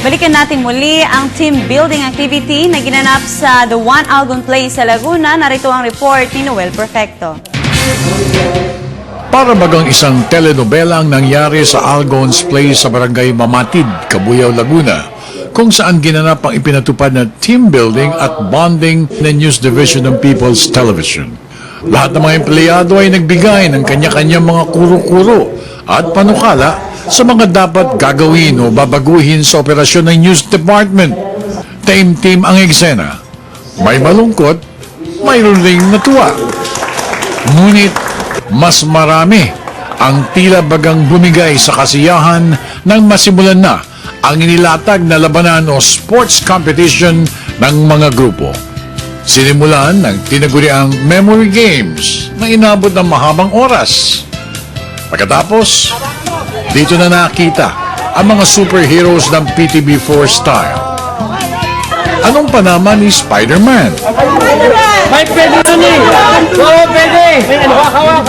Balikan natin muli ang team building activity na ginanap sa The One Algon Place sa Laguna. Narito ang report ni Noel Perfecto. Para bagang isang telenovela ang nangyari sa Algon's Place sa Barangay Mamatid, Cabuyao, Laguna, kung saan ginanap ang ipinatupad na team building at bonding ng News Division ng People's Television. Lahat ng mga empleyado ay nagbigay ng kanya-kanyang mga kuro-kuro at panukala sa mga dapat gagawin o babaguhin sa operasyon ng News Department. Team-team ang eksena. May malungkot, mayroon ring natuwa. Ngunit mas marami ang tila bagang bumigay sa kasiyahan nang masimulan na ang inilatag na labanan o sports competition ng mga grupo. Sinimulan ng tinaguriang memory games na inabot ng mahabang oras. Pagkatapos, dito na nakita ang mga superheroes ng PTB4 style. Anong panama ni Spider-Man? May pwede na ni! Oo, pwede! Hawak!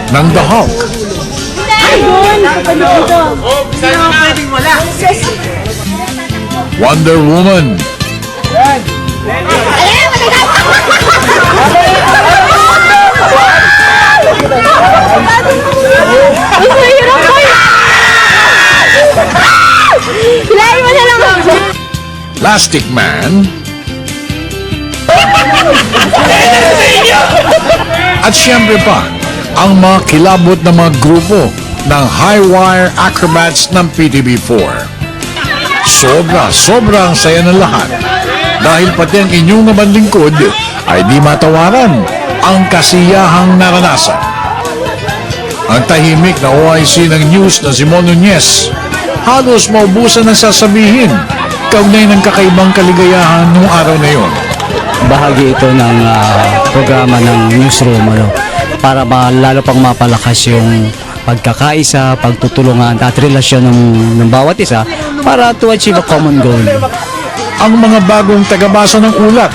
Ng The Hulk. Wonder Woman. Plastic Man. At siyempre pa, ang mga kilabot na mga grupo ng High Wire Acrobats ng PTB4. Sobrang saya ng lahat dahil pati ang inyong naman lingkod ay di matawaran ang kasiyahang naranasan. Ang tahimik na OIC ng news na si Mon Nunez halos maubusan ng sasabihin kaugnay ng kakaibang kaligayahan noong araw na yon. Bahagi ito ng programa ng newsroom para lalo pang mapalakas yung pagkakaisa, pagtutulungan at relasyon ng bawat isa para to achieve a common goal. Ang mga bagong tagabasa ng ulat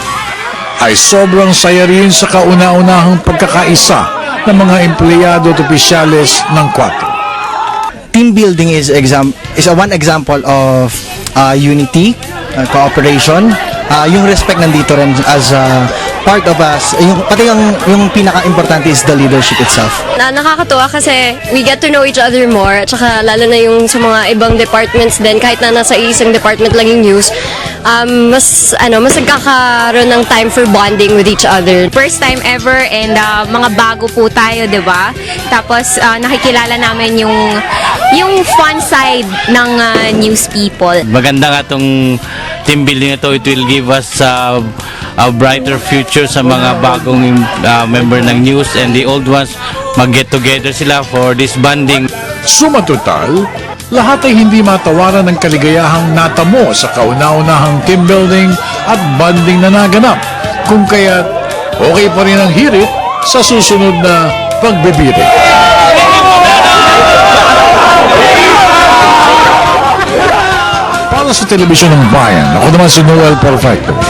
ay sobrang saya rin sa kauna-unahang pagkakaisa ng mga empleyado at opisyales ng 4. Team building is one example of unity, cooperation, yung respect nandito rin as part of us, pati yung pinaka-importante is the leadership itself. Nakakatuwa kasi we get to know each other more, at saka lalo na yung sa mga ibang departments din, kahit na nasa isang department lang yung news, mas nagkakaroon ng time for bonding with each other. First time ever and mga bago po tayo, 'di ba? Tapos nakikilala namin yung fun side ng news people. Maganda nga tong team building na to. It will give us a brighter future sa mga bagong member ng news, and the old ones mag-get together sila for this bonding. Suma total, lahat ay hindi matawaran ng kaligayahang natamo sa kauna-unahang team building at bonding na naganap. Kung kaya't okay pa rin ang hirit sa susunod na pagbibirit. Para sa telebisyon ng bayan, ako naman si Noel Perfecto.